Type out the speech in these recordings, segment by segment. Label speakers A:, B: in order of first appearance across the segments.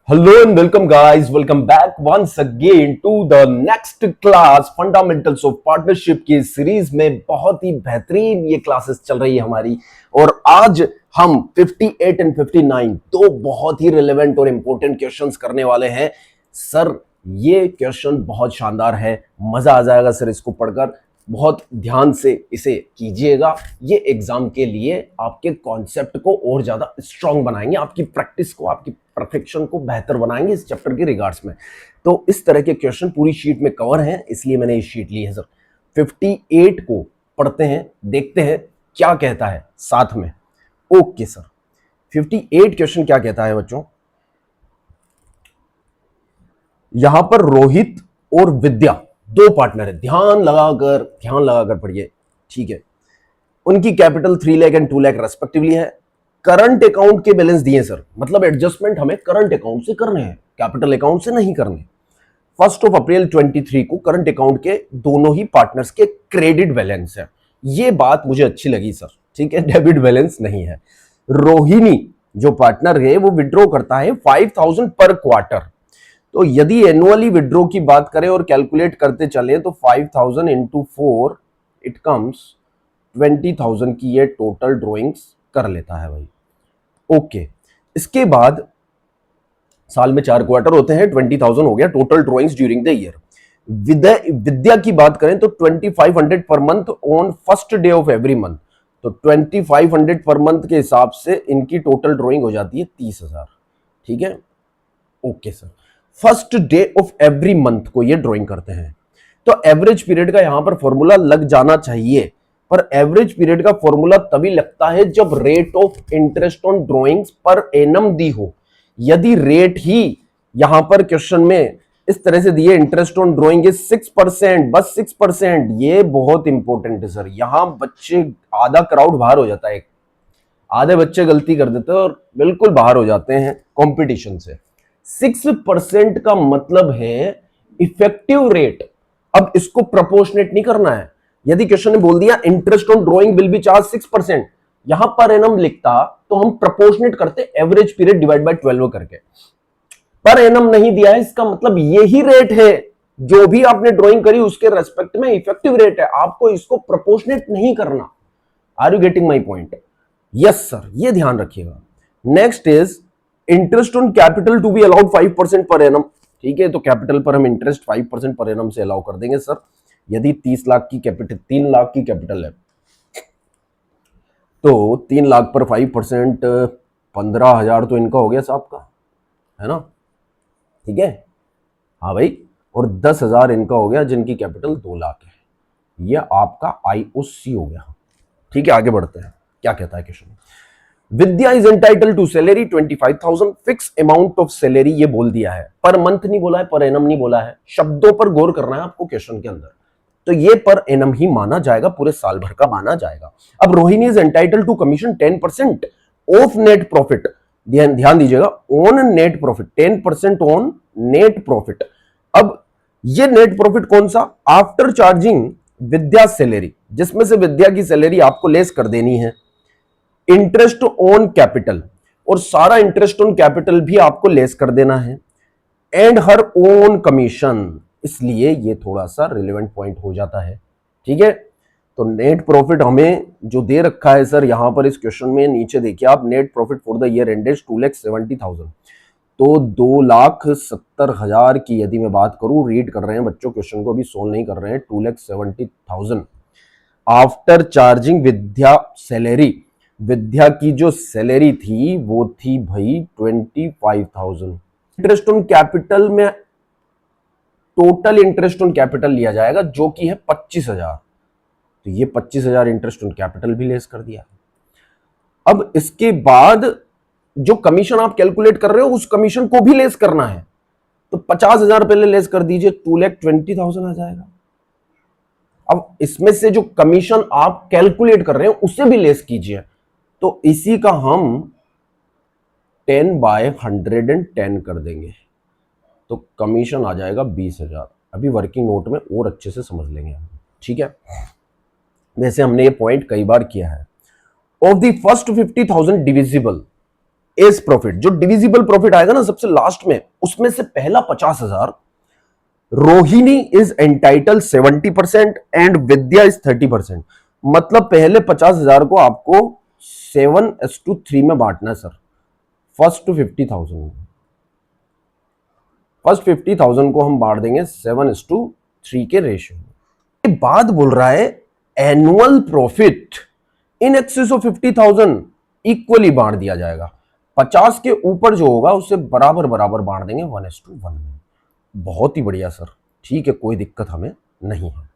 A: Hello and welcome guys, welcome back once again to the next class fundamentals of partnership की series में बहुत ही बेहतरीन ये classes चल रही है हमारी। और आज हम 58 एंड 59 दो बहुत ही रिलेवेंट और इंपॉर्टेंट क्वेश्चंस करने वाले हैं। सर ये क्वेश्चन बहुत शानदार है, मजा आ जाएगा सर इसको पढ़कर। बहुत ध्यान से इसे कीजिएगा, ये एग्जाम के लिए आपके कॉन्सेप्ट को और ज्यादा स्ट्रांग बनाएंगे, आपकी प्रैक्टिस को, आपकी परफेक्शन को बेहतर बनाएंगे इस चैप्टर के रिगार्ड्स में। तो इस तरह के क्वेश्चन पूरी शीट में कवर हैं, इसलिए मैंने ये शीट ली है सर। 58 को पढ़ते हैं, देखते हैं क्या कहता है साथ में। ओके सर, 58 क्वेश्चन क्या कहता है बच्चों। यहां पर रोहित और विद्या दो पार्टनर है, ध्यान लगाकर पढ़िए, ठीक है। उनकी capital 3 lakh and 2 lakh respectively है। करंट अकाउंट के बैलेंस दिए सर, मतलब एडजस्टमेंट हमें करंट अकाउंट से करने हैं, कैपिटल अकाउंट से नहीं करने। 1 अप्रैल 23 को करंट अकाउंट के दोनों ही पार्टनर्स के क्रेडिट बैलेंस है। ये बात मुझे अच्छी लगी सर, ठीक है, डेबिट बैलेंस नहीं है। रोहिणी जो पार्टनर है वो विड्रॉ करता है 5000 पर क्वार्टर। तो यदि एनुअली विड्रॉ की बात करें और कैलकुलेट करते चले तो 5000 इंटू 4 इट कम्स 20,000 की ये टोटल ड्रॉइंग्स कर लेता है भाई। ओके, इसके बाद साल में 4 क्वार्टर होते हैं, 20,000 हो गया total drawings during the year. Vidya की बात करें तो 2500 per month on first day of every month. तो 2500 पर मंथ के हिसाब से इनकी टोटल ड्रॉइंग हो जाती है 30,000, ठीक है। Okay sir, first day of every month को ये ड्राइंग करते हैं। तो एवरेज पीरियड का यहां पर फॉर्मूला लग जाना चाहिए, पर एवरेज पीरियड का फॉर्मूला तभी लगता है जब rate of interest on drawings पर एनम दी हो। यदि रेट ही यहां पर क्वेश्चन में इस तरह से दिए, इंटरेस्ट ऑन ड्रॉइंग इज 6%, बस 6%, ये बहुत इंपॉर्टेंट है सर। यहां बच्चे, आधा क्राउड बाहर हो जाता है, आधे बच्चे गलती कर देते हैं और बिल्कुल बाहर हो जाते हैं कंपटीशन से। 6% का मतलब है इफेक्टिव रेट। अब इसको प्रोपोर्शनेट नहीं करना है। यदि क्वेश्चन ने बोल दिया interest on drawing will be charge 6%, यहां पर एनम लिखता तो हम प्रोपोर्शनेट करते एवरेज पीरियड डिवाइड बाय 12 करके। पर एनम नहीं दिया है, इसका मतलब यही रेट है जो भी आपने ड्राइंग करी उसके रेस्पेक्ट में इफेक्टिव रेट है, आपको इसको प्रोपोर्शनेट नहीं करना। Are you getting my point? Yes sir, ये ध्यान रखिएगा। Next is interest on capital to be allowed 5% per annum, ठीक है। तो कैपिटल पर हम इंटरेस्ट 5% पर एनम से अलाउ कर देंगे सर। यदि 30 लाख की कैपिटल, 3 लाख की कैपिटल है तो 3 लाख पर 5%, 15,000 तो इनका हो गया साहब का, है ना, ठीक है। हाँ भाई, और 10,000 इनका हो गया जिनकी कैपिटल 2 लाख है। ये आपका IOC हो गया, ठीक है। आगे बढ़ते हैं, क्या कहता है question. Vidya is entitle to salary 25,000, fix amount of salary ये बोल दिया है, पर मंथ नहीं बोला है, पर एनम नहीं बोला है। शब्दों पर गौर करना है आपको क्वेश्चन के अंदर। तो ये पर एनम ही माना जाएगा, पूरे साल भर का माना जाएगा। अब Rohini is entitle to commission 10% of net profit, ध्यान दीजिएगा, on net profit, 10% on net profit. अब ये नेट प्रॉफिट कौन सा? आफ्टर चार्जिंग विद्या सैलरी, जिसमें से विद्या की सैलरी आपको लेस कर देनी है। इंटरेस्ट ऑन कैपिटल, और सारा इंटरेस्ट ऑन कैपिटल भी आपको लेस कर देना है। एंड हर ओन कमीशन, इसलिए ये थोड़ा सा रिलेवेंट पॉइंट हो जाता है, ठीक है। तो नेट प्रॉफिट हमें जो दे रखा है सर यहां पर इस क्वेश्चन में, नीचे देखिए आप, net profit for the year ended 2,70,000। तो 2,70,000 की यदि मैं बात करूं, रीड कर रहे हैं बच्चों, क्वेश्चन को अभी सोल्व नहीं कर रहे हैं। 2,70,000 आफ्टर चार्जिंग विद्या सैलरी, विद्या की जो सैलरी थी वो थी भाई 25,000। इंटरेस्ट ऑन कैपिटल में टोटल इंटरेस्ट ऑन कैपिटल लिया जाएगा जो कि है 25,000। तो ये 25,000 इंटरेस्ट ऑन कैपिटल भी लेस कर दिया। अब इसके बाद जो कमीशन आप कैलकुलेट कर रहे हो उस कमीशन को भी लेस करना है। तो 50,000 पहले लेस कर दीजिए, 2,20,000 आ जाएगा। अब इसमें से जो कमीशन आप कैलकुलेट कर रहे हो उसे भी लेस कीजिए। तो इसी का हम 10/110 कर देंगे, तो कमीशन आ जाएगा 20,000। अभी वर्किंग नोट में और अच्छे से समझ लेंगे हम, ठीक है। वैसे हमने ये पॉइंट कई बार किया है। Of the first 50,000 divisible as profit, जो डिविजिबल प्रॉफिट आएगा ना सबसे लास्ट में, उसमें से पहला 50,000 Rohini is entitle 70% and Vidya is 30%। मतलब पहले 50,000 को आपको 7:3 में बांटना है सर। फर्स्ट 50,000 को हम बांट देंगे 7:3 के रेशियो में। बात बोल रहा है annual profit in excess of 50,000 equally बांट दिया जाएगा। 50 के ऊपर जो होगा उसे बराबर बराबर बांट देंगे 1:1 में। बहुत ही बढ़िया सर, ठीक है, कोई दिक्कत हमें नहीं है।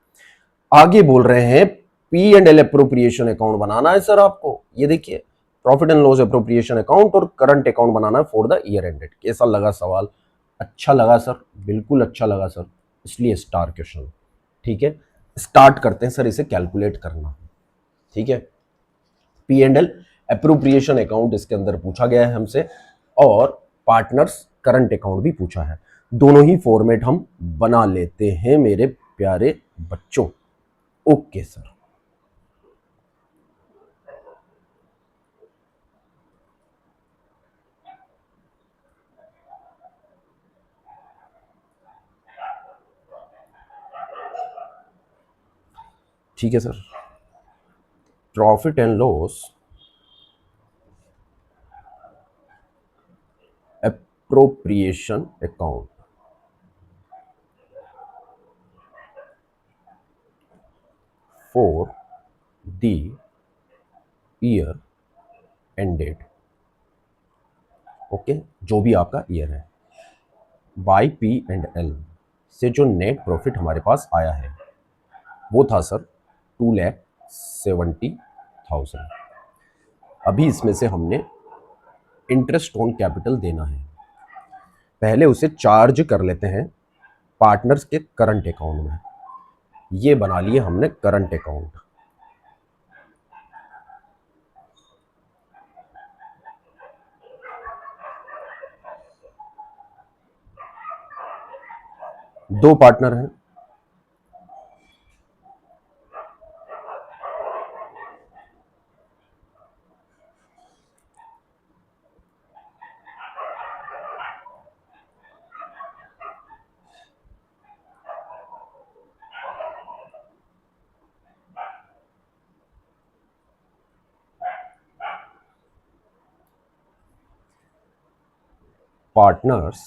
A: आगे बोल रहे हैं P and L appropriation account बनाना है सर आपको। ये देखिए, profit and loss appropriation account और करंट अकाउंट बनाना है फॉर द ईयर एंडेड। कैसा लगा सवाल? अच्छा लगा सर, बिल्कुल अच्छा लगा सर, इसलिए स्टार क्वेश्चन। ठीक है, स्टार्ट करते हैं सर इसे कैलकुलेट करना। ठीक है, P and L appropriation account इसके अंदर पूछा गया है हमसे, और पार्टनर्स करंट अकाउंट भी पूछा है। दोनों ही फॉर्मेट हम बना लेते हैं मेरे प्यारे बच्चों। ओके सर, ठीक है sir. Profit and loss appropriation account for the year ended. Okay, जो भी आपका ईयर है, बाय पी एंड एल से जो नेट प्रॉफिट हमारे पास आया है वो था सर 2,70,000। अभी इसमें से हमने इंटरेस्ट ऑन कैपिटल देना है। पहले उसे चार्ज कर लेते हैं पार्टनर्स के करंट अकाउंट में। ये बना लिए हमने करंट अकाउंट। दो पार्टनर हैं, partners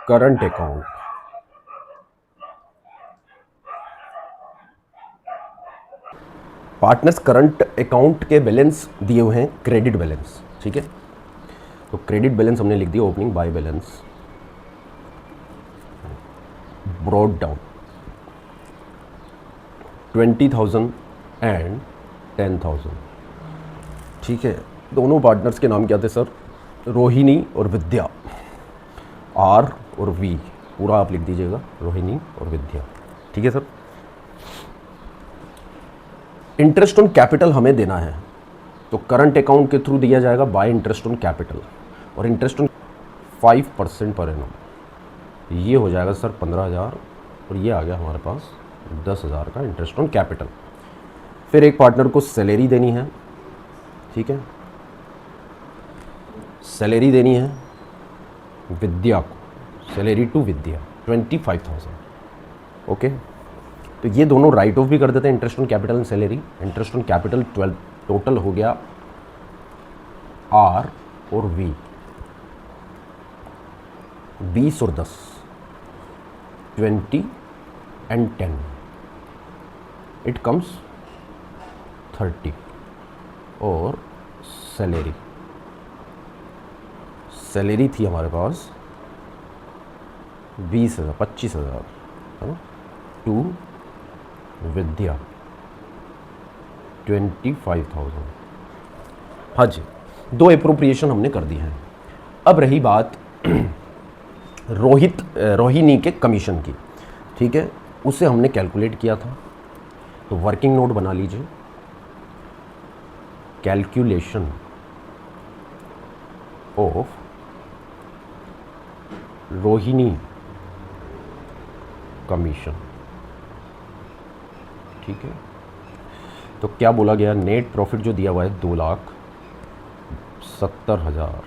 A: current account. Partners current account के बैलेंस दिए हुए हैं क्रेडिट बैलेंस। ठीक है, तो क्रेडिट बैलेंस हमने लिख दिया opening by balance brought down 20,000 and 10,000। ठीक है, दोनों पार्टनर्स के नाम क्या थे सर? रोहिणी और विद्या। आर और वी पूरा आप लिख दीजिएगा, रोहिणी और विद्या। ठीक है सर। इंटरेस्ट ऑन कैपिटल हमें देना है, तो करंट अकाउंट के थ्रू दिया जाएगा बाय इंटरेस्ट ऑन कैपिटल, और इंटरेस्ट ऑन 5% पर एनम। ये हो जाएगा सर 15,000, और ये आ गया हमारे पास 10,000 का इंटरेस्ट ऑन कैपिटल। फिर एक पार्टनर को सैलरी देनी है। ठीक है, सैलरी देनी है विद्या को, सैलरी टू विद्या 25,000। ओके, तो ये दोनों राइट ऑफ भी कर देते हैं, interest on capital and salary. Interest on capital 12, total हो गया आर और वी 20 और 10, 20 एंड 10, इट कम्स 30। और सैलरी, सैलरी थी हमारे पास 20,000, 25,000 है ना, टू विद्या 25,000। हाँ जी, दो एप्रोप्रिएशन हमने कर दी हैं। अब रही बात रोहिणी के कमीशन की। ठीक है, उसे हमने कैलकुलेट किया था, तो वर्किंग नोट बना लीजिए, कैलकुलेशन ऑफ रोहिणी कमीशन। ठीक है, तो तो क्या बोला गया, नेट प्रॉफिट जो दिया हुआ है 2,70,000।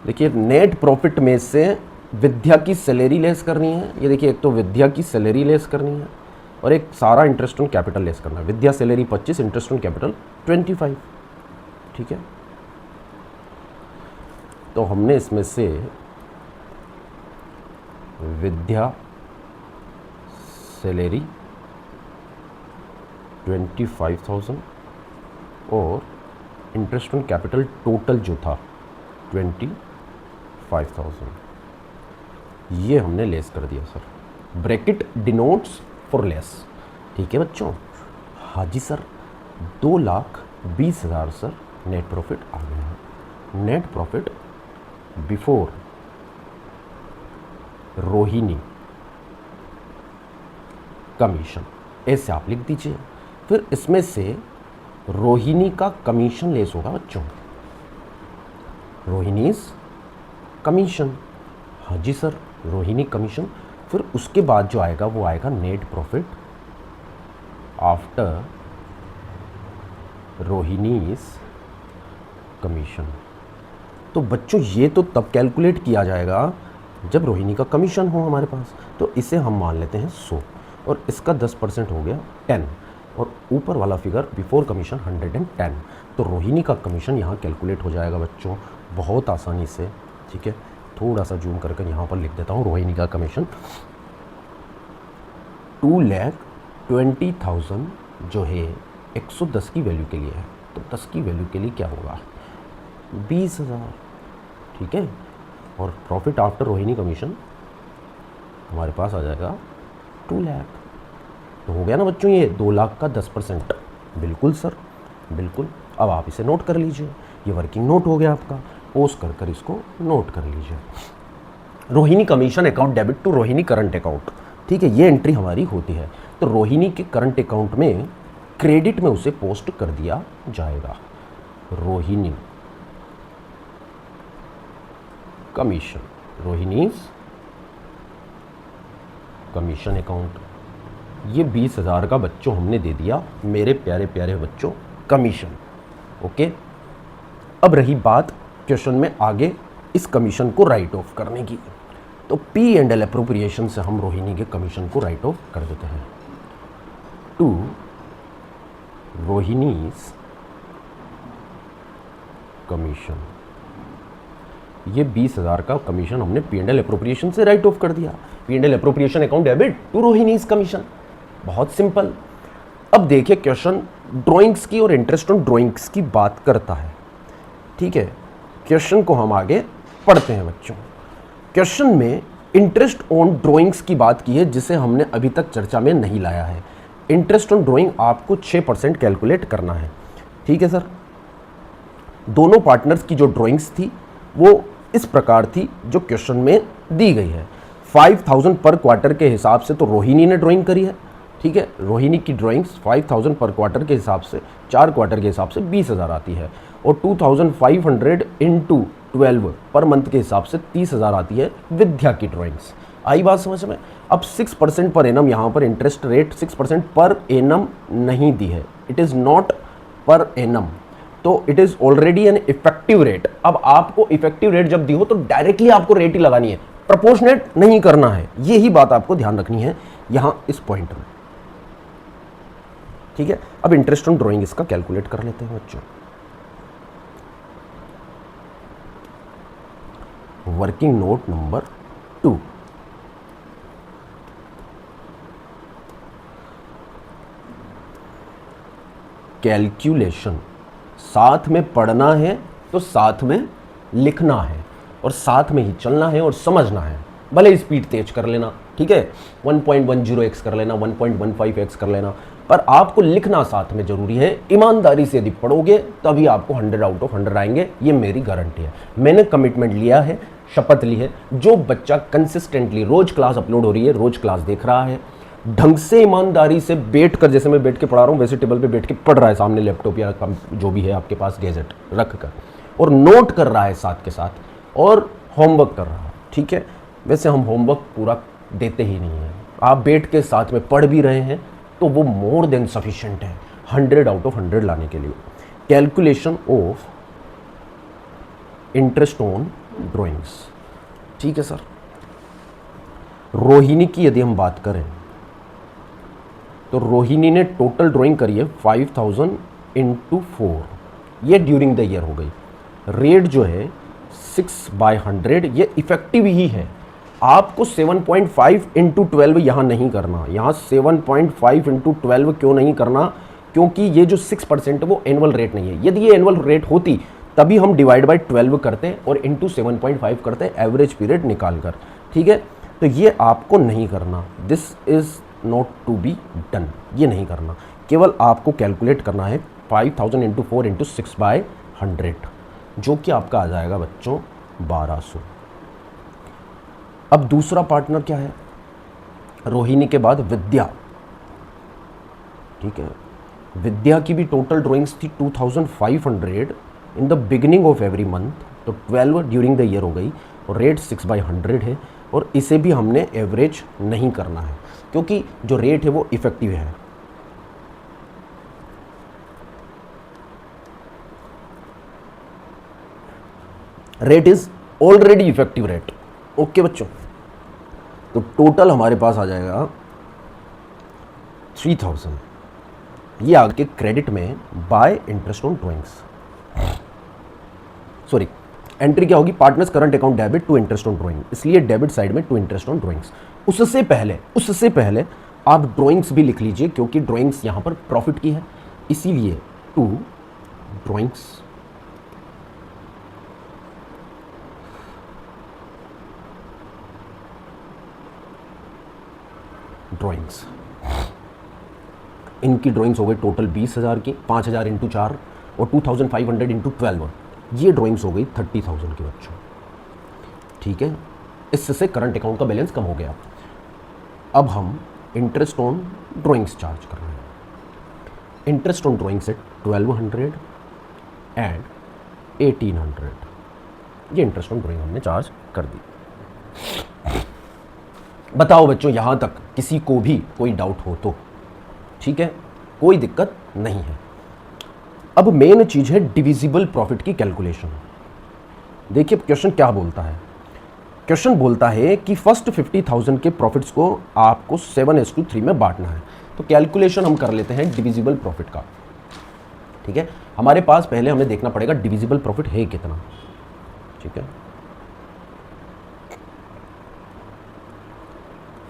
A: देखिए नेट प्रॉफिट में से विद्या की सैलरी लेस करनी है। ये देखिए, एक तो विद्या की सैलरी लेस करनी है और एक सारा इंटरेस्ट ऑन कैपिटल लेस करना है। विद्या सैलरी 25, इंटरेस्ट ऑन कैपिटल 25। ठीक है, तो हमने इसमें से विद्या सैलरी 25,000 और इंटरेस्ट ऑन कैपिटल टोटल जो था 25,000, ये हमने लेस कर दिया sir. Bracket denotes for less. ठीक है बच्चों, हाँ जी सर, 2,20,000 सर नेट प्रॉफिट आ गया। Net profit before Rohini commission, ऐसे आप लिख दीजिए। फिर इसमें से रोहिणी का कमीशन लेस होगा बच्चों, रोहिणीज कमीशन। हाँ जी सर, रोहिणी कमीशन। फिर उसके बाद जो आएगा वो आएगा net profit after Rohini's commission. तो बच्चों ये तो तब कैलकुलेट किया जाएगा जब रोहिणी का कमीशन हो हमारे पास। तो इसे हम मान लेते हैं 100 और इसका 10% हो गया 10 और ऊपर वाला फिगर बिफोर कमीशन 110। तो रोहिणी का कमीशन यहाँ कैलकुलेट हो जाएगा बच्चों बहुत आसानी से। ठीक है, थोड़ा सा जूम करके यहाँ पर लिख देता हूँ। रोहिणी का कमीशन 2,20,000 जो है 110 की वैल्यू के लिए है, तो 10 की वैल्यू के लिए क्या होगा 20,000। ठीक है, और प्रॉफिट आफ्टर रोहिणी कमीशन हमारे पास आ जाएगा 2 लाख। तो हो गया ना बच्चों ये 2 लाख का 10%। बिल्कुल सर, बिल्कुल। अब आप इसे नोट कर लीजिए, ये वर्किंग नोट हो गया आपका। पोज कर कर इसको नोट कर लीजिए। Rohini commission account debit to Rohini current account. ठीक है, ये एंट्री हमारी होती है। तो रोहिणी के करंट अकाउंट में क्रेडिट में उसे पोस्ट कर दिया जाएगा। Rohini commission, Rohini's commission account, ये 20,000 का बच्चों हमने दे दिया मेरे प्यारे प्यारे बच्चों कमीशन। ओके, अब रही बात क्वेश्चन में आगे इस कमीशन को राइट ऑफ करने की। तो P&L अप्रोप्रिएशन से हम रोहिणी के कमीशन को राइट ऑफ कर देते हैं टू रोहिणीज कमीशन। ये 20,000 का कमीशन हमने P&L अप्रोप्रिएशन से राइट ऑफ कर दिया। P&L appropriation account debit to Rohini's commission, बहुत सिंपल। अब देखिए क्वेश्चन ड्राइंग्स की और इंटरेस्ट ऑन ड्राइंग्स की बात करता है। ठीक है, क्वेश्चन को हम आगे पढ़ते हैं बच्चों। क्वेश्चन में इंटरेस्ट ऑन ड्राइंग्स की बात की है जिसे हमने अभी तक चर्चा में नहीं लाया है। इंटरेस्ट ऑन ड्राइंग आपको 6% कैलकुलेट करना है। ठीक है सर, दोनों पार्टनर्स की जो ड्राइंग्स थी वो इस प्रकार थी जो क्वेश्चन में दी गई है। 5,000 पर क्वार्टर के हिसाब से तो रोहिणी ने ड्राइंग करी है। ठीक है, रोहिणी की ड्राइंग्स 5,000 पर क्वार्टर के हिसाब से 4 क्वार्टर के हिसाब से 20,000 आती है और 2,500 इंटू 12 पर मंथ के हिसाब से 30,000 आती है विद्या की ड्राइंग्स। आई बात समझ में? अब 6% पर एनम, यहाँ पर इंटरेस्ट रेट 6% पर एनम नहीं दी है, it is not per annum, तो it is already an effective rate. अब आपको इफेक्टिव रेट जब दी हो तो डायरेक्टली आपको रेट ही लगानी है, प्रपोर्शनेट नहीं करना है। यही बात आपको ध्यान रखनी है यहाँ इस पॉइंट में। ठीक है, अब इंटरेस्ट ऑन ड्राइंग इसका कैलकुलेट कर लेते हैं बच्चों। Working note number 2, calculation. साथ में पढ़ना है तो साथ में लिखना है और साथ में ही चलना है और समझना है। भले स्पीड तेज कर लेना, ठीक है, 1.10x कर लेना, 1.15x कर लेना, पर आपको लिखना साथ में जरूरी है। ईमानदारी से यदि पढ़ोगे तभी आपको 100 आउट ऑफ 100 आएंगे, ये मेरी गारंटी है। मैंने कमिटमेंट लिया है, शपथ ली है। जो बच्चा कंसिस्टेंटली रोज क्लास अपलोड हो रही है, रोज क्लास देख रहा है, ढंग से ईमानदारी से बैठ कर, जैसे मैं बैठ के पढ़ा रहा हूँ वैसे टेबल पे बैठ के पढ़ रहा है, सामने लैपटॉप या जो भी है आपके पास गैजेट रख कर, और नोट कर रहा है साथ के साथ, और होमवर्क कर रहा है। ठीक है, वैसे हम होमवर्क पूरा देते ही नहीं हैं, आप बैठ के साथ में पढ़ भी रहे हैं तो वो मोर देन सफिशिएंट है 100 आउट ऑफ 100 लाने के लिए। Calculation of interest on drawings, ठीक है सर। रोहिणी की यदि हम बात करें तो रोहिणी ने टोटल ड्राइंग करी है 5000 इंटू 4, ये ड्यूरिंग द ईयर हो गई। रेट जो है 6/100, ये इफेक्टिव ही है। आपको 7.5 इंटू 12 यहाँ नहीं करना, यहाँ 7.5 इंटू 12 क्यों नहीं करना, क्योंकि ये जो 6% है वो एनुअल रेट नहीं है। यदि ये एनुअल रेट होती तभी हम डिवाइड बाय 12 करते और इंटू 7.5 करते एवरेज पीरियड निकाल कर, ठीक है। तो ये आपको नहीं करना, this is not to be done, ये नहीं करना। केवल आपको कैलकुलेट करना है 5000 इंटू 4 इंटू 6/100, जो कि आपका आ जाएगा बच्चों 1200। अब दूसरा पार्टनर क्या है, रोहिणी के बाद विद्या, ठीक है। विद्या की भी टोटल ड्राइंग्स थी 2500 in the beginning of every month, तो 12 ड्यूरिंग द ईयर हो गई और रेट 6/100 है। और इसे भी हमने एवरेज नहीं करना है क्योंकि जो रेट है वो इफेक्टिव है। Rate is already effective rate, okay बच्चों। तो टोटल हमारे पास आ जाएगा 3000, ये आगे क्रेडिट में by interest on drawings, sorry entry क्या होगी, partners current account debit to interest on drawing, इसलिए डेबिट साइड में टू इंटरेस्ट ऑन ड्राइंग्स। उससे पहले आप ड्राइंग्स भी लिख लीजिए क्योंकि ड्राइंग्स यहां पर प्रॉफिट की है, इसीलिए टू ड्राइंग्स ड्राइंग्स, इनकी ड्राइंग्स हो गई टोटल 20,000 की, 5,000 इंटू 4 और 2500 इंटू 12, ये ड्राइंग्स हो गई 30,000 के बच्चों, ठीक है। इससे करंट अकाउंट का बैलेंस कम हो गया। अब हम इंटरेस्ट ऑन ड्राइंग्स चार्ज कर रहे हैं। इंटरेस्ट ऑन ड्राइंग्स है 1200 एंड 1800, ये इंटरेस्ट ऑन ड्राइंग हमने चार्ज कर दी। बताओ बच्चों यहां तक किसी को भी कोई डाउट हो तो, ठीक है, कोई दिक्कत नहीं है। अब मेन चीज है डिविजिबल प्रॉफिट की कैलकुलेशन। देखिए क्वेश्चन क्या बोलता है, क्वेश्चन बोलता है कि फर्स्ट 50,000 के प्रॉफिट्स को आपको 7:3 में बांटना है। तो कैलकुलेशन हम कर लेते हैं डिविजिबल प्रॉफिट का, ठीक है। हमारे पास पहले हमें देखना पड़ेगा डिविजिबल प्रॉफिट है कितना, ठीक है।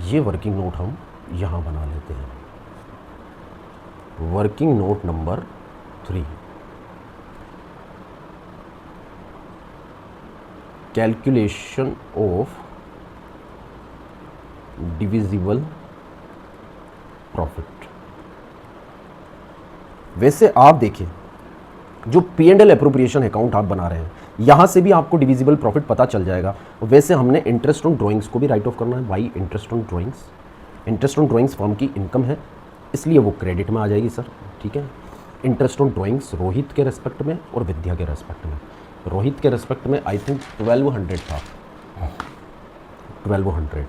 A: ये वर्किंग नोट हम यहां बना लेते हैं, working note number 3, calculation of divisible profit. वैसे आप देखिए जो P&L एप्रोप्रिएशन अकाउंट आप बना रहे हैं यहां से भी आपको डिविजिबल प्रॉफिट पता चल जाएगा। वैसे हमने इंटरेस्ट ऑन ड्राइंग्स को भी राइट ऑफ करना है, by interest on drawings. Interest on drawings firm की इनकम है इसलिए वो क्रेडिट में आ जाएगी सर, ठीक है। इंटरेस्ट ऑन ड्राइंग्स रोहित के रेस्पेक्ट में और विद्या के रेस्पेक्ट में, रोहित के रेस्पेक्ट में आई थिंक 1200 था, 1200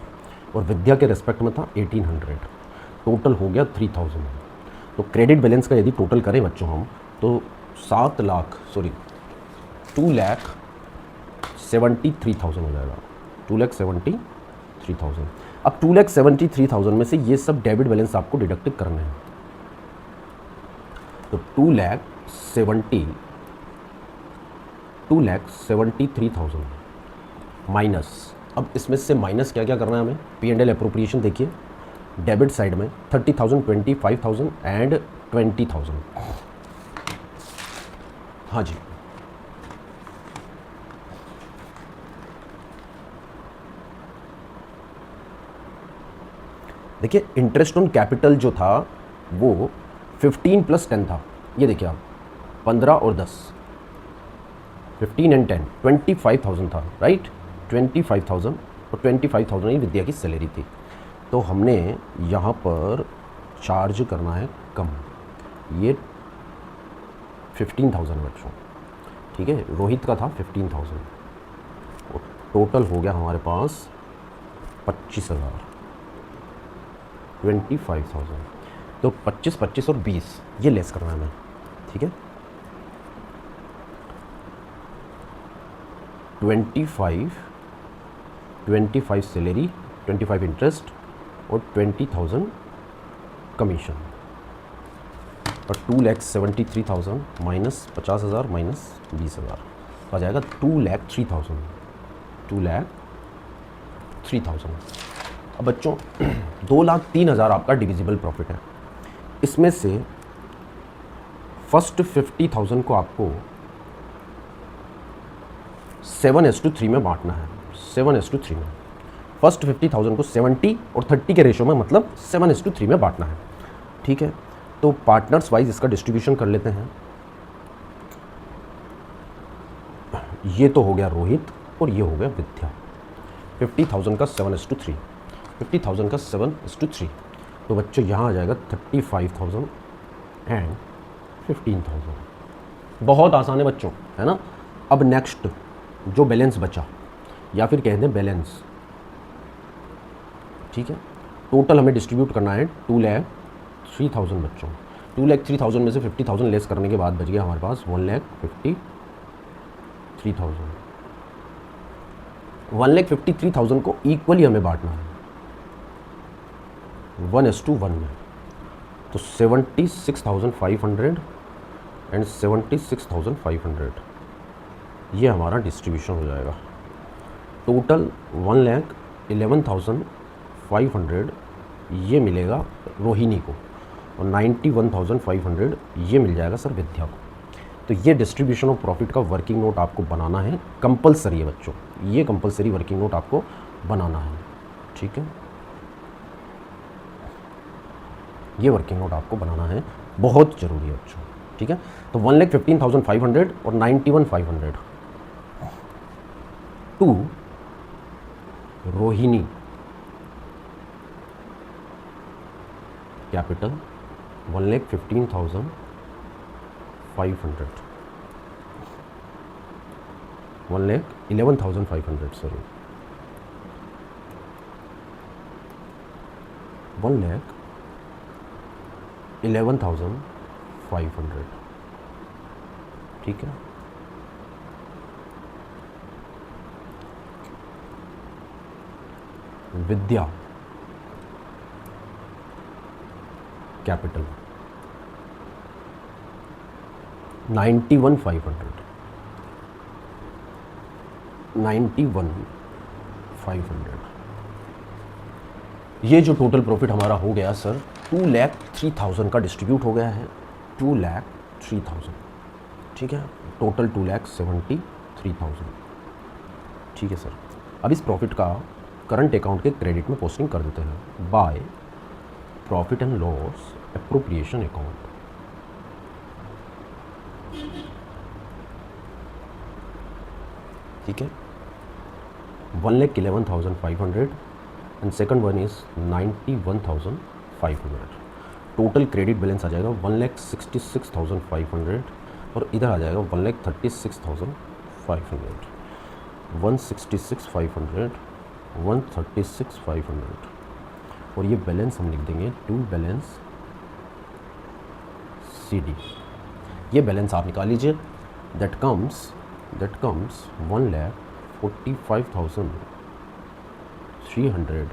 A: और विद्या के रेस्पेक्ट में था 1800, टोटल हो गया 3000। तो क्रेडिट बैलेंस का यदि टोटल करें बच्चों हम तो 2,73,000 हो जाएगा, 2,73,000। अब 2,73,000 में से ये सब डेबिट बैलेंस आपको डिडक्ट करने हैं, तो 2,73,000 माइनस, अब इसमें से माइनस क्या क्या करना है हमें, P&L एप्रोप्रिएशन देखिए डेबिट साइड में 30,000, 25,000 एंड 20,000। हाँ जी, देखिए इंटरेस्ट ऑन कैपिटल जो था वो 15 + 10 था, ये देखिए आप 15 और 10, 15 एंड 10 25,000 था, राइट। 25,000 और 25,000 ही विद्या की सैलरी थी। तो हमने यहाँ पर चार्ज करना है कम, ये 15,000 बच्चों, ठीक है। रोहित का था 15,000, टोटल हो गया हमारे पास 25,000, 25,000। तो 25, 25 और 20 ये लेस करना है हमें, ठीक है। 25 सैलरी, 25 इंटरेस्ट और 20,000 कमीशन, और 2,73,000 माइनस 50,000 माइनस 20,000 आ जाएगा 2,03,000, 2,03,000। अब बच्चों 2,03,000 आपका डिविजिबल प्रॉफिट है। इसमें से फर्स्ट 50,000 को आपको 7:3 में बांटना है, 7:3 में। फर्स्ट 50,000 को 70 और 30 के रेशो में, मतलब 7:3 में बांटना है, ठीक है। तो पार्टनर्स वाइज इसका डिस्ट्रीब्यूशन कर लेते हैं। ये तो हो गया रोहित और ये हो गया विद्या। 50,000 का 7:3, 50,000 का 7:3, तो बच्चों यहाँ आ जाएगा 35,000 एंड 15,000। बहुत आसान है बच्चों, है ना। अब नेक्स्ट जो बैलेंस बचा, या फिर कह दें बैलेंस, ठीक है, टोटल हमें डिस्ट्रीब्यूट करना है 2,03,000 बच्चों। 2,03,000 में से 50,000 लेस करने के बाद बच गया हमारे पास 1,53,000। 1,53,000 को इक्वली हमें बांटना है 1:1 में, तो 76,500 एंड 76,500 ये हमारा डिस्ट्रीब्यूशन हो जाएगा। टोटल 1,11,500 ये मिलेगा रोहिणी को, और 91,500 ये मिल जाएगा सर विद्या को। तो ये डिस्ट्रीब्यूशन ऑफ प्रॉफिट का वर्किंग नोट आपको बनाना है, कंपलसरी है बच्चों, ये कंपलसरी वर्किंग नोट आपको बनाना है, ठीक है। ये वर्किंग नोट आपको बनाना है, बहुत ज़रूरी है बच्चों, ठीक है। तो 1,15,500 और 91,500 टू रोहिणी कैपिटल 1,15,500, 1,11,500 सॉरी, 1,11,500, ठीक है। विद्या कैपिटल 91,500, 91,500। ये जो टोटल प्रॉफिट हमारा हो गया सर 2,03,000 का डिस्ट्रीब्यूट हो गया है, 2,03,000, ठीक है। टोटल 2,73,000, ठीक है सर। अब इस प्रॉफिट का करंट अकाउंट के क्रेडिट में पोस्टिंग कर देते हैं by profit and loss appropriation account. ठीक है, 1,11,500 and second one is 91,500। Total credit balance आ जाएगा 1,66,500 और इधर आ जाएगा 1,36,500, 166,500, 136,500 और ये बैलेंस हम लिख देंगे टू बैलेंस CD। ये बैलेंस आप निकाल लीजिए, दैट कम्स 1,45,300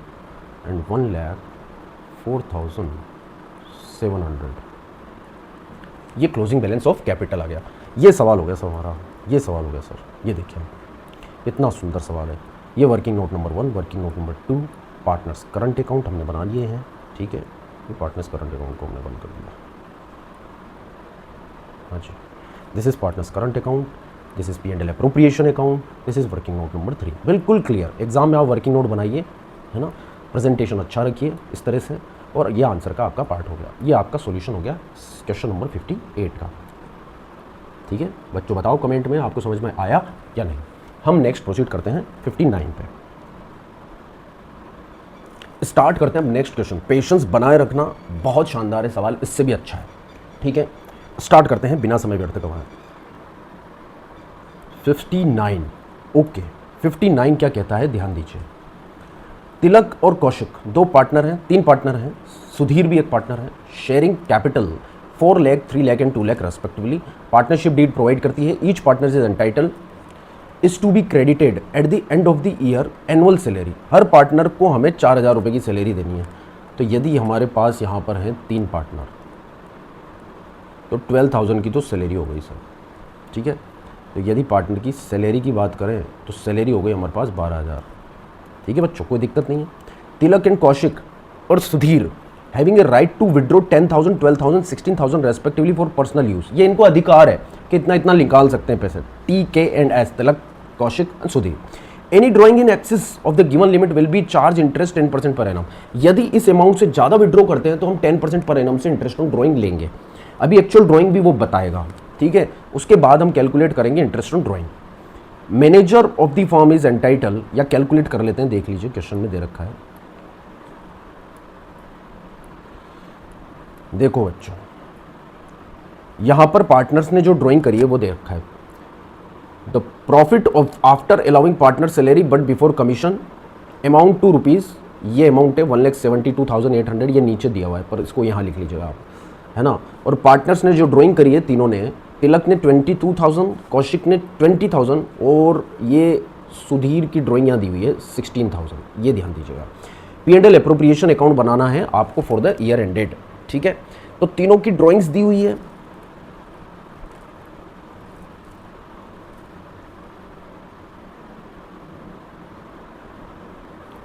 A: एंड 1,04,700। ये क्लोजिंग बैलेंस ऑफ कैपिटल आ गया। ये सवाल हो गया सर हमारा, ये सवाल हो गया सर, ये देखिए इतना सुंदर सवाल है। ये working note number 1, working note number 2, partners current account हमने बना लिए हैं, ठीक है। ये पार्टनर्स करंट अकाउंट को हमने बंद कर दिया, हाँ जी। This is partners current account, this is P&L appropriation account, this is working note number 3। बिल्कुल क्लियर, एग्जाम में आप वर्किंग नोट बनाइए, है ना, प्रेजेंटेशन अच्छा रखिए इस तरह से, और ये आंसर का आपका पार्ट हो गया। ये आपका सॉल्यूशन हो गया क्वेश्चन नंबर 58 का, ठीक है। बच्चों बताओ कमेंट में आपको समझ में आया या नहीं। हम नेक्स्ट प्रोसीड करते हैं 59 पे, स्टार्ट करते हैं नेक्स्ट क्वेश्चन। पेशेंस बनाए रखना, बहुत शानदार है सवाल, इससे भी अच्छा है, ठीक है। स्टार्ट करते हैं बिना समय व्यर्थ करवाए। 59, ओके। 59 क्या कहता है, ध्यान दीजिए। तिलक और कौशिक 2 पार्टनर हैं, 3 पार्टनर हैं, सुधीर भी एक पार्टनर है, sharing capital 4 lakh 3 lakh and 2 lakh respectively. Partnership deed provide करती है, each partner is entitle is to be credited at the end of the year annual salary. हर पार्टनर को हमें 4,000 रुपये की सैलरी देनी है। तो यदि हमारे पास यहाँ पर हैं 3 पार्टनर तो 12,000 की तो सैलरी हो गई सर, ठीक है। तो यदि पार्टनर की सैलरी की बात करें तो सैलरी हो गई हमारे पास 12,000, ठीक है बच्चों, कोई दिक्कत नहीं है। तिलक एंड कौशिक और Sudhir having a right to withdraw 10,000, 12,000, 16,000 respectively for personal use. ये इनको अधिकार है कि इतना इतना निकाल सकते हैं पैसे। टी के and S, Tilak, Kaushik and Sudhir. Any drawing in excess of the given limit will be charge interest 10% per annum. यदि इस अमाउंट से ज़्यादा विड्रॉ करते हैं तो हम 10% पर एनम से इंटरेस्ट ऑन ड्रॉइंग लेंगे। अभी एक्चुअल ड्रॉइंग भी वो बताएगा, ठीक है, उसके बाद हम कैलकुलेट करेंगे interest on drawing. Manager of the firm is entitle, या कैलकुलेट कर लेते हैं, देख लीजिए क्वेश्चन में दे रखा है। देखो बच्चों, यहां पर पार्टनर्स ने जो ड्राइंग करी है वो दे रखा है। The profit of after allowing partner salary but before commission amount to rupees, ये अमाउंट है 1,72,800, ये नीचे दिया हुआ है पर इसको यहाँ लिख लीजिएगा आप, है ना। और पार्टनर्स ने जो ड्राइंग करी है तीनों ने, तिलक ने 22,000, कौशिक ने 20,000 और ये सुधीर की ड्राइंग यहाँ दी हुई है 16,000, ये ध्यान दीजिएगा। P&L एप्रोप्रिएशन अकाउंट बनाना है आपको for the year end date, ठीक है। तो तीनों की ड्राइंग्स दी हुई है।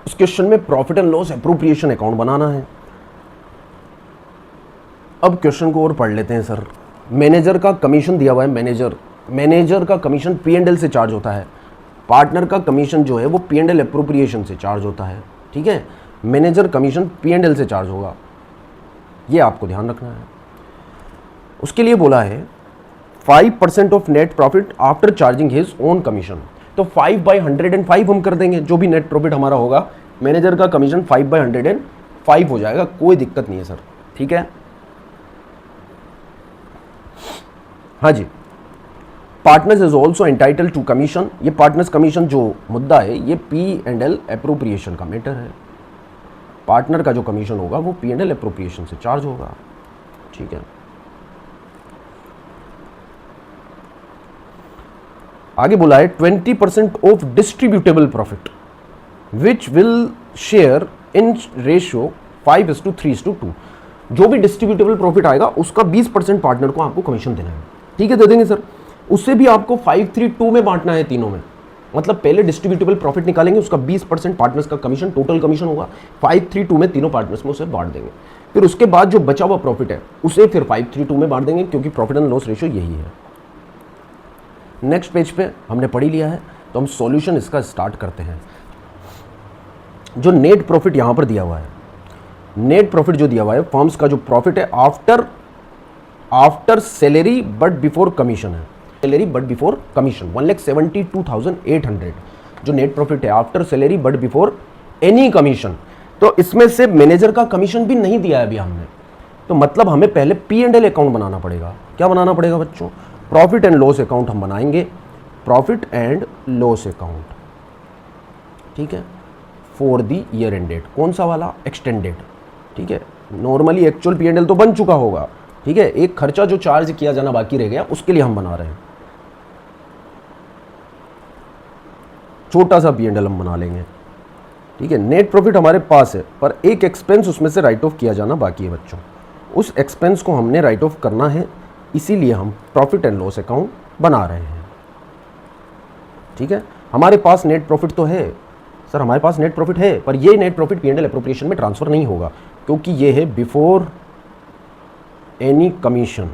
A: उस क्वेश्चन में profit and loss appropriation account बनाना है। अब क्वेश्चन को और पढ़ लेते हैं सर। मैनेजर का कमीशन दिया हुआ है, मैनेजर का कमीशन P&L से चार्ज होता है। पार्टनर का कमीशन जो है वो P&L एप्रोप्रिएशन से चार्ज होता है, ठीक है। मैनेजर कमीशन P&L से चार्ज होगा, ये आपको ध्यान रखना है। उसके लिए बोला है 5% of net profit after charging his own commission. तो 5/105 हम कर देंगे, जो भी नेट प्रॉफिट हमारा होगा, मैनेजर का कमीशन 5/105 हो जाएगा, कोई दिक्कत नहीं है सर, ठीक है। हाँ जी, partners is also entitle to commission. ये पार्टनर्स कमीशन जो मुद्दा है ये P&L एप्रोप्रिएशन का मैटर है। पार्टनर का जो कमीशन होगा वो P&L एप्रोप्रिएशन से चार्ज होगा, ठीक है। आगे बोला है 20% of distributable profit which will share in ratio 5:3:2। जो भी डिस्ट्रीब्यूटेबल प्रॉफिट आएगा उसका 20% पार्टनर को आपको कमीशन देना है, ठीक है, दे देंगे सर। उससे भी आपको 5:3:2 में बांटना है तीनों में। मतलब पहले डिस्ट्रीब्यूटेबल प्रॉफिट निकालेंगे, उसका 20% पार्टनर्स का कमीशन, टोटल कमीशन होगा 5:3:2 में, तीनों पार्टनर्स में उसे बांट देंगे। फिर उसके बाद जो बचा हुआ प्रॉफिट है उसे फिर 5:3:2 में बांट देंगे, क्योंकि प्रॉफिट एंड लॉस रेशियो यही है। नेक्स्ट पेज पे हमने पढ़ी लिया है, तो हम सॉल्यूशन इसका स्टार्ट करते हैं। जो नेट प्रॉफिट यहां पर दिया हुआ है, नेट प्रॉफिट जो दिया हुआ है, फर्म्स का जो प्रॉफिट है after salary but before commission है। सैलरी बट बिफोर कमीशन 1,72,800 जो नेट प्रॉफिट है after salary but before any commission. तो इसमें से मैनेजर का कमीशन भी नहीं दिया है अभी हमने, तो मतलब हमें पहले P&L अकाउंट बनाना पड़ेगा। क्या बनाना पड़ेगा बच्चों? प्रॉफिट एंड लॉस अकाउंट हम बनाएंगे, प्रॉफिट एंड लॉस अकाउंट, ठीक है, for the year end date. कौन सा वाला? एक्सटेंडेड, ठीक है। नॉर्मली एक्चुअल P&L तो बन चुका होगा, ठीक है, एक खर्चा जो चार्ज किया जाना बाकी रह गया उसके लिए हम बना रहे हैं। छोटा सा P&L हम बना लेंगे, ठीक है। नेट प्रॉफिट हमारे पास है, पर एक एक्सपेंस उसमें से राइट ऑफ किया जाना बाकी है बच्चों। उस एक्सपेंस को हमने राइट ऑफ करना है, इसीलिए हम प्रॉफिट एंड लॉस अकाउंट बना रहे हैं, ठीक है। हमारे पास नेट प्रॉफिट तो है सर, हमारे पास नेट प्रॉफिट है, पर ये नेट प्रॉफिट P&L एप्रोप्रिएशन में ट्रांसफर नहीं होगा, क्योंकि ये है बिफोर एनी कमीशन,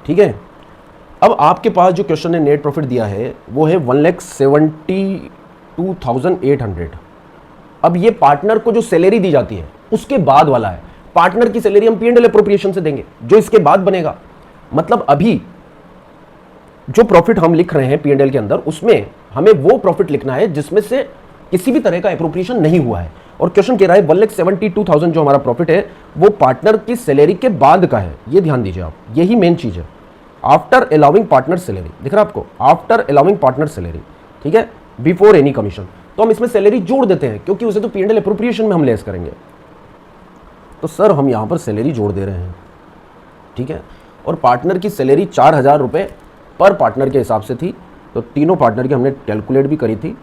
A: ठीक है। अब आपके पास जो क्वेश्चन ने नेट प्रॉफिट दिया है वो है 1,72,800। अब ये पार्टनर को जो सैलरी दी जाती है उसके बाद वाला है। पार्टनर की सैलरी हम P&L एप्रोप्रिएशन से देंगे, जो इसके बाद बनेगा। मतलब अभी जो प्रॉफिट हम लिख रहे हैं P&L के अंदर, उसमें हमें वो प्रॉफिट लिखना है जिसमें से किसी भी तरह का एप्रोप्रिएशन नहीं हुआ है। और क्वेश्चन कह रहा है 1,72,000 जो हमारा प्रॉफिट है वो पार्टनर की सैलरी के बाद का है। ये ध्यान दीजिए आप, यही मेन चीज है। आफ्टर अलाउिंग पार्टनर सैलरी, दिख रहा है आपको, आफ्टर अलाउिंग पार्टनर सैलरी, ठीक है, बिफोर एनी कमीशन। तो हम इसमें सैलरी जोड़ देते हैं, क्योंकि उसे तो P&L एप्रोप्रिएशन में हम लेस करेंगे। तो सर हम यहाँ पर सैलरी जोड़ दे रहे हैं, ठीक है, और पार्टनर की सैलरी 4,000 रुपये पर पार्टनर के हिसाब से थी, तो तीनों पार्टनर की हमने कैलकुलेट भी करी थी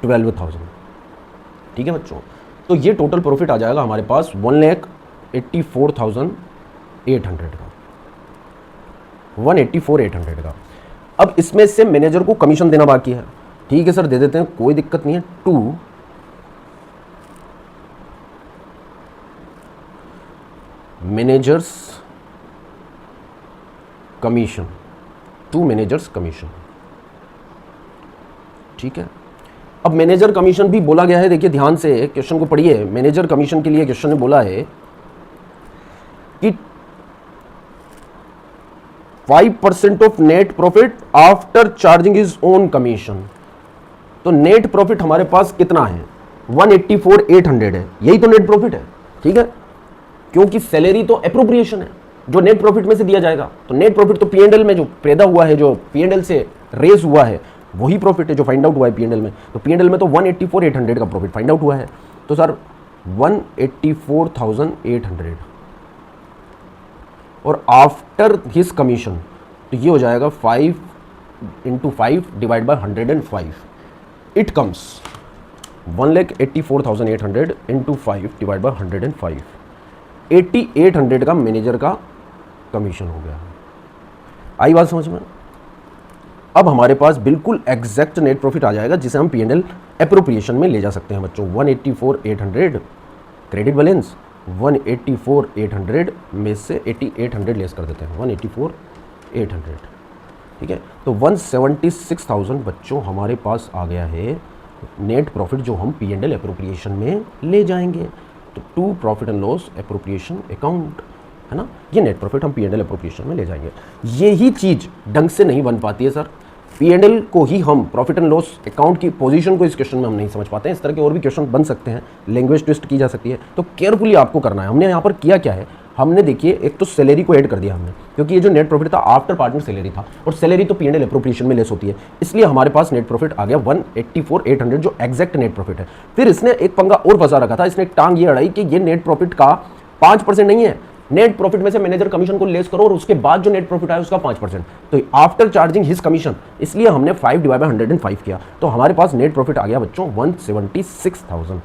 A: 12,000, ठीक है बच्चों। तो ये टोटल प्रॉफिट आ जाएगा हमारे पास 1,84,800 का, 1,84,800 का। अब इसमें से मैनेजर को कमीशन देना बाकी है, ठीक है सर दे देते हैं, कोई दिक्कत नहीं है। 2 मैनेजर्स कमीशन, 2 मैनेजर्स कमीशन, ठीक है। अब मैनेजर कमीशन भी बोला गया है, देखिए ध्यान से क्वेश्चन को पढ़िए। मैनेजर कमीशन के लिए क्वेश्चन ने बोला है कि 5% of net profit after charging his own commission. तो नेट प्रॉफिट हमारे पास कितना है, 184,800 है, यही तो नेट प्रॉफिट है, ठीक है, क्योंकि सैलरी तो एप्रोप्रिएशन है जो नेट प्रॉफिट में से दिया जाएगा। तो नेट प्रॉफिट तो पीएनएल में जो पैदा हुआ है, जो पीएनएल से रेज हुआ है, वही प्रॉफिट है जो फाइंड आउट हुआ है पीएनएल में। तो पीएनएल में तो 184,800 का प्रॉफिट फाइंड आउट हुआ है। तो सर 184,800 और आफ्टर हिज कमीशन, तो ये हो जाएगा 5 × 5 divide by 105, it comes 1,84,800 × 5 divide by 105, 8,800 का मैनेजर का कमीशन हो गया। आई बात समझ में? अब हमारे पास बिल्कुल एग्जैक्ट नेट प्रॉफिट आ जाएगा जिसे हम पीएनएल एप्रोप्रिएशन में ले जा सकते हैं बच्चों। 184,800 क्रेडिट बैलेंस, 184,800 में से 8,800 लेस कर देते हैं, 184,800, ठीक है। तो 176,000 बच्चों हमारे पास आ गया है नेट प्रॉफिट जो हम पीएनएल एप्रोप्रिएशन में ले जाएंगे। तो 2 profit and loss appropriation account, है ना, ये नेट प्रॉफिट हम पीएनएल एप्रोप्रिएशन में ले जाएंगे। यही चीज़ ढंग से नहीं बन पाती है सर, पीएनएल को ही हम प्रॉफिट एंड लॉस अकाउंट की पोजीशन को इस क्वेश्चन में हम नहीं समझ पाते हैं। इस तरह के और भी क्वेश्चन बन सकते हैं, लैंग्वेज ट्विस्ट की जा सकती है, तो केयरफुली आपको करना है। हमने यहाँ पर किया क्या है, हमने देखिए एक तो सैलरी को ऐड कर दिया हमने, क्योंकि ये जो नेट प्रॉफिट था आफ्टर पार्टनर सैलरी था, और सैलरी तो पीएनएल एप्रोप्रिएशन में लेस होती है, इसलिए हमारे पास नेट प्रॉफिट आ गया 184,800 जो एग्जैक्ट नेट प्रॉफिट है। फिर इसने एक पंगा और फंसा रखा था, इसने एक टांग ये अड़ाई कि ये नेट प्रॉफिट का 5% नहीं है, नेट प्रॉफिट में से मैनेजर कमीशन को लेस करो और उसके बाद जो नेट प्रॉफिट आया उसका 5%, तो आफ्टर चार्जिंग हिज कमीशन, इसलिए हमने 5 डिवाइड बाय 105 किया। तो हमारे पास नेट प्रॉफिट आ गया बच्चों 176,000,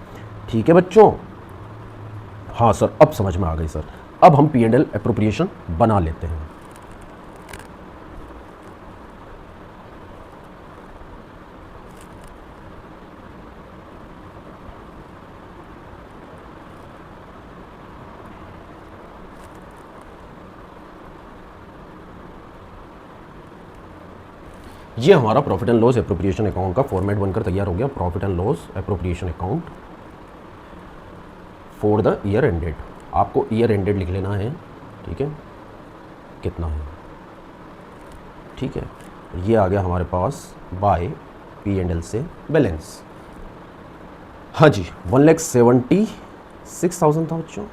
A: ठीक है बच्चों। हाँ सर अब समझ में आ गई सर। अब हम पीएनएल एप्रोप्रिएशन बना लेते हैं। ये हमारा profit and loss appropriation account का फॉर्मेट बनकर तैयार हो गया। Profit and loss appropriation account for the year ended, आपको ईयर एंडेड लिख लेना है, ठीक है, कितना है, ठीक है। ये आ गया हमारे पास बाय पीएनएल से बैलेंस। हाँ जी 1,76,000 था बच्चों,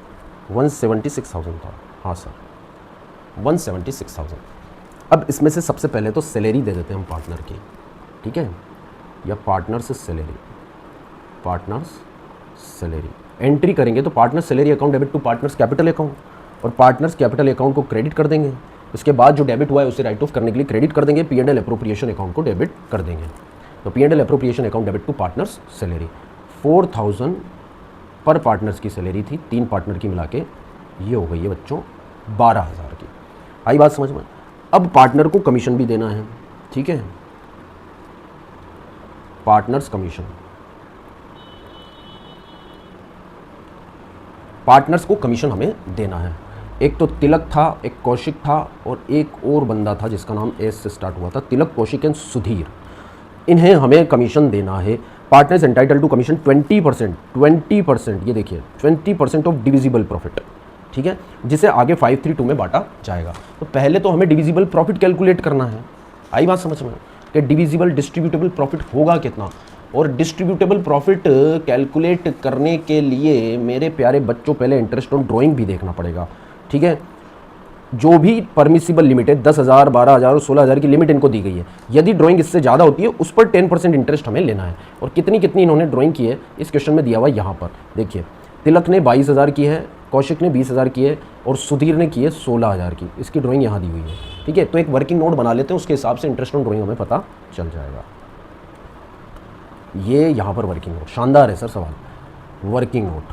A: 176,000 था, हाँ सर 176,000। अब इसमें से सबसे पहले तो सैलरी दे देते हैं हम पार्टनर की, ठीक है, या पार्टनर से सैलरी, पार्टनर्स सैलरी एंट्री करेंगे तो partner salary account debit to partners capital account, और पार्टनर्स कैपिटल अकाउंट को क्रेडिट कर देंगे। उसके बाद जो डेबिट हुआ है उसे राइट ऑफ करने के लिए क्रेडिट कर देंगे, पीएनएल एप्रोप्रिएशन अकाउंट को डेबिट कर देंगे। तो PNL appropriation account debit to partners salary, 4,000 per partners की सैलरी थी, 3 पार्टनर की मिला के ये हो गई है बच्चों 12,000 की। आई बात समझ में? अब पार्टनर को कमीशन भी देना है, ठीक है, पार्टनर्स कमीशन, पार्टनर्स को कमीशन हमें देना है। एक तो तिलक था, एक कौशिक था, और एक और बंदा था जिसका नाम एस से स्टार्ट हुआ था, तिलक, कौशिक एंड सुधीर, इन्हें हमें कमीशन देना है। पार्टनर्स एंटाइटल टू कमीशन 20%, ये देखिए 20% ऑफ डिविजिबल प्रॉफिट, ठीक है, जिसे आगे 532 में बांटा जाएगा। तो पहले तो हमें डिविजिबल प्रॉफिट कैलकुलेट करना है। आई बात समझ में कि डिविजिबल डिस्ट्रीब्यूटेबल प्रॉफिट होगा कितना, और डिस्ट्रीब्यूटेबल प्रॉफिट कैलकुलेट करने के लिए मेरे प्यारे बच्चों पहले इंटरेस्ट ऑन ड्राइंग भी देखना पड़ेगा, ठीक है। जो भी परमिसिबल लिमिट है 10,000, 12,000 और 16,000 की लिमिट इनको दी गई है, यदि ड्राइंग इससे ज़्यादा होती है उस पर 10% इंटरेस्ट हमें लेना है। और कितनी कितनी इन्होंने ड्राइंग की है इस क्वेश्चन में दिया हुआ है यहाँ पर देखिए, तिलक ने 22,000 की है, कौशिक ने 20,000 की है और सुधीर ने की है 16,000 की। इसकी ड्राइंग यहाँ दी हुई है, ठीक है। तो एक वर्किंग नोट बना लेते हैं, उसके हिसाब से इंटरेस्ट ऑन ड्राइंग हमें पता चल जाएगा। ये यहाँ पर वर्किंग नोट, शानदार है सर सवाल। Working note,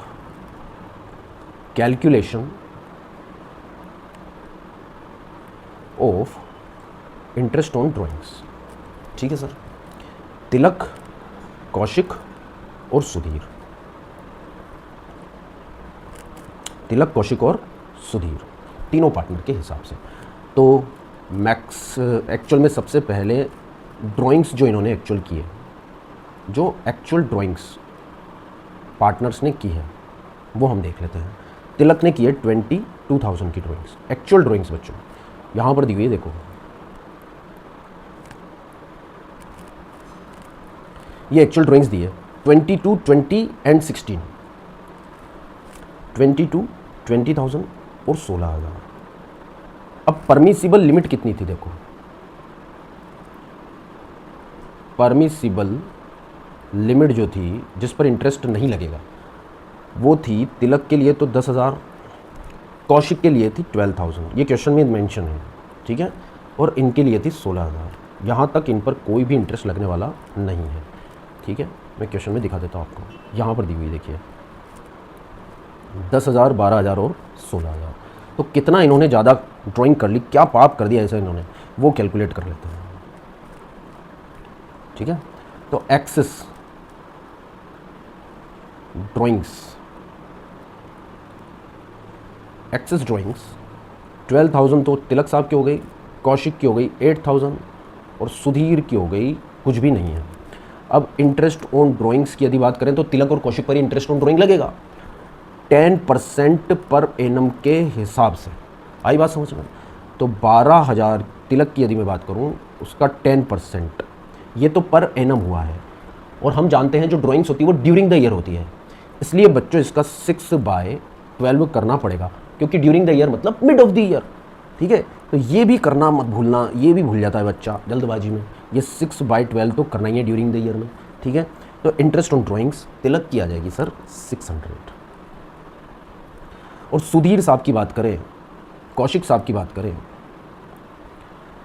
A: calculation of interest on drawings, ठीक है सर। तिलक, कौशिक और सुधीर, तिलक, कौशिक और सुधीर, तीनों पार्टनर के हिसाब से। तो मैक्स एक्चुअल में सबसे पहले ड्राइंग्स जो इन्होंने एक्चुअल की है, जो एक्चुअल ड्राइंग्स पार्टनर्स ने की है वो हम देख लेते हैं। तिलक ने की है 22,000 की ड्राइंग्स, एक्चुअल ड्राइंग्स बच्चों, यहाँ पर दी हुई है, देखो ये एक्चुअल ड्राइंग्स दी है 22, 20 एंड 16, 22, 20,000 और 16,000। अब परमिसिबल लिमिट कितनी थी देखो, परमिसिबल लिमिट जो थी जिस पर इंटरेस्ट नहीं लगेगा वो थी तिलक के लिए तो 10,000, कौशिक के लिए थी 12,000, ये क्वेश्चन में मेंशन है, ठीक है। और इनके लिए थी 16,000। यहाँ तक इन पर कोई भी इंटरेस्ट लगने वाला नहीं है, ठीक है। मैं क्वेश्चन में दिखा देता हूँ आपको, यहाँ पर दी हुई देखिए 10,000, 12,000 और 16,000। तो कितना इन्होंने ज़्यादा ड्राइंग कर ली, क्या पाप कर दिया ऐसा इन्होंने, वो कैलकुलेट कर लेते हैं, ठीक है। तो एक्सेस ड्राइंग्स, एक्सेस ड्राइंग्स 12,000 तो तिलक साहब की हो गई, कौशिक की हो गई 8,000 और सुधीर की हो गई कुछ भी नहीं है। अब इंटरेस्ट ऑन ड्राइंग्स की यदि बात करें तो तिलक और कौशिक पर ही इंटरेस्ट ऑन ड्राइंग लगेगा 10% पर एनम के हिसाब से, आई बात समझ में। तो 12,000 तिलक की यदि मैं बात करूं उसका 10%, ये तो पर एनम हुआ है। और हम जानते हैं जो ड्राइंग्स होती है वो ड्यूरिंग द ईयर होती है, इसलिए बच्चों इसका 6/12 करना पड़ेगा, क्योंकि ड्यूरिंग द ईयर मतलब मिड ऑफ द ईयर, ठीक है। तो ये भी करना मत भूलना, ये भी भूल जाता है बच्चा जल्दबाजी में, ये 6/12 तो करना ही है ड्यूरिंग द ईयर में, ठीक है। तो इंटरेस्ट ऑन ड्राइंग्स तिलक की आ जाएगी सर 600। और सुधीर साहब की बात करें, कौशिक साहब की बात करें,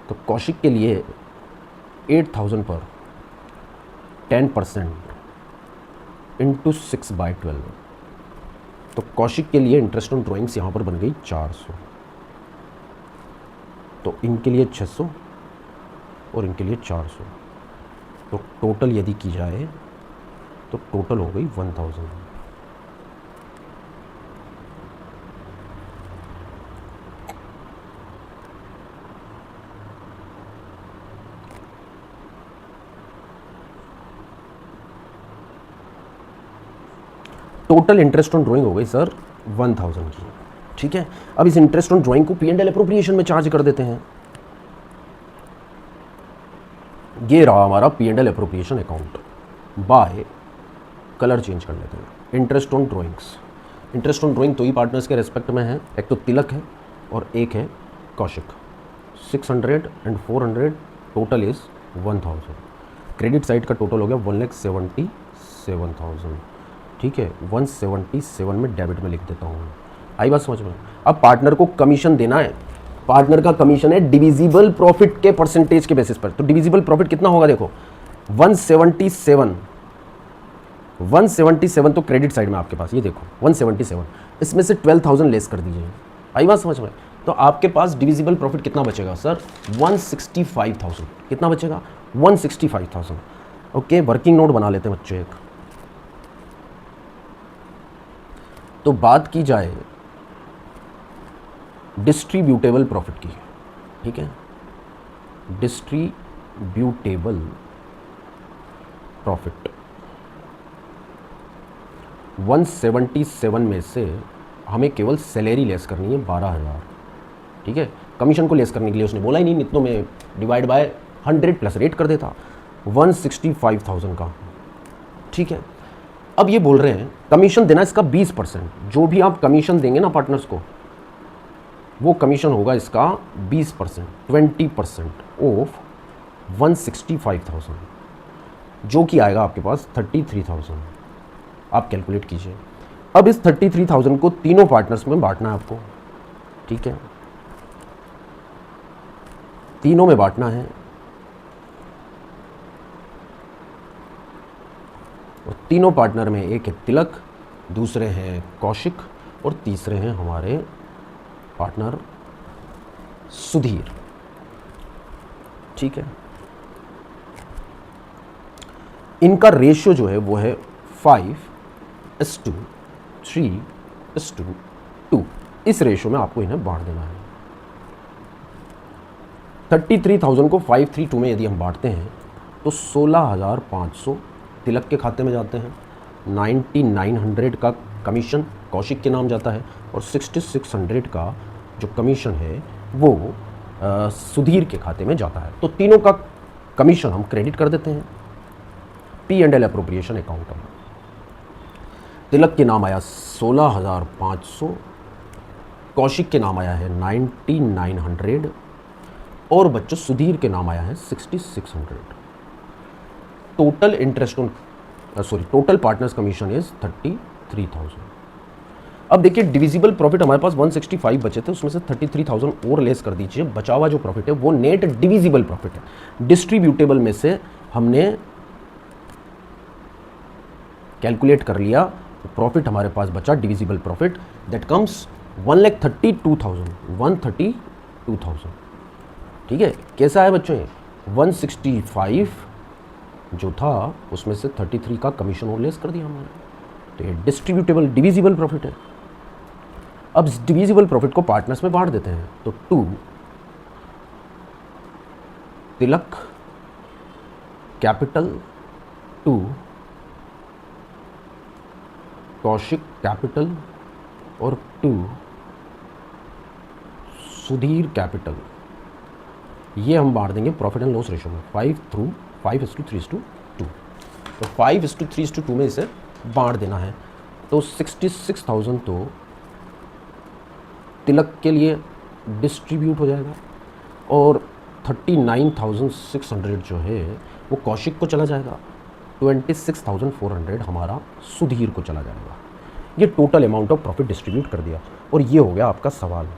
A: तो कौशिक के लिए 8,000 पर 10% इंटू 6/12, तो कौशिक के लिए इंटरेस्ट ऑन ड्राइंग्स यहाँ पर बन गई 400। तो इनके लिए 600 और इनके लिए 400, तो टोटल यदि की जाए तो टोटल हो गई 1,000। टोटल इंटरेस्ट ऑन ड्राइंग हो गई सर 1,000 की, ठीक है। अब इस इंटरेस्ट ऑन ड्राइंग को P&L एप्रोप्रिएशन में चार्ज कर देते हैं। ये रहा हमारा P&L appropriation account, by colour change कर लेते हैं। Interest on drawings, interest on drawing तो ही पार्टनर्स के रेस्पेक्ट में है, एक तो तिलक है और एक है Kaushik. 600 and 400 total is 1,000। Credit side का टोटल हो गया 1,77,000, ठीक है। 177 में डेबिट में लिख देता हूँ, आई बात समझ में। अब पार्टनर को कमीशन देना है, पार्टनर का कमीशन है डिविजिबल प्रॉफिट के परसेंटेज के बेसिस पर। तो डिविजिबल प्रॉफिट कितना होगा देखो 177 तो क्रेडिट साइड में आपके पास, ये देखो 177, इसमें से 12,000 लेस कर दीजिए, आई बात समझ में। तो आपके पास डिविजिबल प्रॉफिट कितना बचेगा सर 165,000, कितना बचेगा 165,000। ओके, वर्किंग नोट बना लेते हैं बच्चों एक। तो बात की जाए डिस्ट्रीब्यूटेबल प्रॉफिट की, ठीक है, डिस्ट्रीब्यूटेबल प्रॉफिट 177 में से हमें केवल सैलरी लेस करनी है 12,000, ठीक है। कमीशन को लेस करने के लिए उसने बोला ही नहीं, इतनों में डिवाइड बाय 100 प्लस रेट कर देता 165,000 का, ठीक है। अब ये बोल रहे हैं कमीशन देना इसका 20%, जो भी आप कमीशन देंगे ना पार्टनर्स को वो कमीशन होगा इसका 20%, 20% ऑफ 165,000, जो कि आएगा आपके पास 33,000। आप कैलकुलेट कीजिए। अब इस 33,000 को तीनों पार्टनर्स में बांटना है आपको, ठीक है, तीनों में बांटना है। और तीनों पार्टनर में एक है तिलक, दूसरे हैं कौशिक और तीसरे हैं हमारे पार्टनर सुधीर, ठीक है। इनका रेशियो जो है वो है 5:3:2। इस रेशियो में आपको इन्हें बांट देना है। 33,000 को 5:3:2 में यदि हम बांटते हैं तो 16,500 तिलक के खाते में जाते हैं, 9,900 का कमीशन कौशिक के नाम जाता है और 6,600 का जो कमीशन है वो सुधीर के खाते में जाता है। तो तीनों का कमीशन हम क्रेडिट कर देते हैं P&L अप्रोप्रिएशन अकाउंट में। तिलक के नाम आया 16,500, कौशिक के नाम आया है 9,900 और बच्चों सुधीर के नाम आया है 6,600। Total interest on total partners commission is 33,000। अब देखिए डिविजिबल प्रॉफिट हमारे पास 165 बचे थे, उसमें से 33,000 और लेस कर दीजिए। बचा हुआ जो प्रॉफिट है वो नेट डिविजिबल प्रॉफिट है। डिस्ट्रीब्यूटेबल में से हमने कैलकुलेट कर लिया, प्रॉफिट हमारे पास बचा डिविजिबल प्रॉफिट, दैट कम्स 1,32,000। ठीक है, कैसा है बच्चों ये 165 जो था उसमें से 33 का कमीशन और लेस कर दिया हमने, तो ये डिस्ट्रीब्यूटेबल डिविजिबल प्रॉफिट है। अब डिविजिबल प्रॉफिट को पार्टनर्स में बांट देते हैं, तो 2 तिलक कैपिटल, 2 कौशिक कैपिटल और 2 सुधीर कैपिटल, ये हम बांट देंगे प्रॉफिट एंड लॉस रेशियो में 5:3:2। तो 5:3:2 में इसे बांट देना है। तो 66,000 तो तिलक के लिए डिस्ट्रीब्यूट हो जाएगा और 39,600 जो है वो कौशिक को चला जाएगा, 26,400 हमारा सुधीर को चला जाएगा। ये total amount of profit distribute कर दिया और ये हो गया आपका सवाल।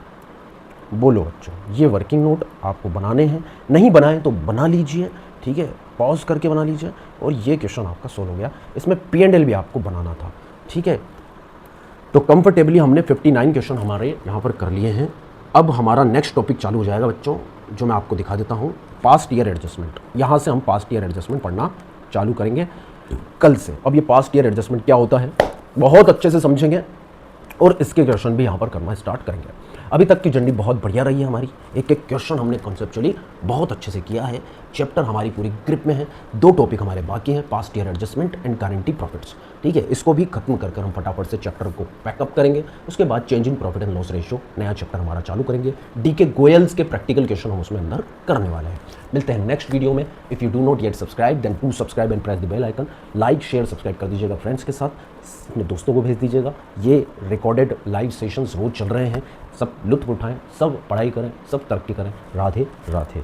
A: बोलो बच्चों, ये वर्किंग नोट आपको बनाने हैं, नहीं बनाए तो बना लीजिए, ठीक है, पॉज करके बना लीजिए। और ये क्वेश्चन आपका सोल्व हो गया। इसमें P&L भी आपको बनाना था, ठीक है। तो कंफर्टेबली हमने 59 क्वेश्चन हमारे यहाँ पर कर लिए हैं। अब हमारा नेक्स्ट टॉपिक चालू हो जाएगा बच्चों, जो मैं आपको दिखा देता हूँ, पास्ट ईयर एडजस्टमेंट। यहाँ से हम पास्ट ईयर एडजस्टमेंट पढ़ना चालू करेंगे कल से। अब ये पास्ट ईयर एडजस्टमेंट क्या होता है बहुत अच्छे से समझेंगे और इसके क्वेश्चन भी यहाँ पर करना स्टार्ट करेंगे। अभी तक की जर्नी बहुत बढ़िया रही है हमारी, एक एक क्वेश्चन हमने कॉन्सेप्चुअली बहुत अच्छे से किया है। चैप्टर हमारी पूरी ग्रिप में है। 2 टॉपिक हमारे बाकी हैं, past year adjustment and guarantee profits, ठीक है। इसको भी खत्म कर हम फटाफट से चैप्टर को पैकअप करेंगे। उसके बाद change in profit and loss ratio नया चैप्टर हमारा चालू करेंगे। DK गोयल्स के प्रैक्टिकल क्वेश्चन हम उसमें अंदर करने वाले हैं। मिलते हैं नेक्स्ट वीडियो में। If you do not yet subscribe then do subscribe and press the bell icon. Like share subscribe कर दीजिएगा फ्रेंड्स के साथ, अपने दोस्तों को भेज दीजिएगा। ये रिकॉर्डेड लाइव सेशंस रोज चल रहे हैं, सब लुत्फ उठाएं, सब पढ़ाई करें, सब तरक्की करें। राधे राधे।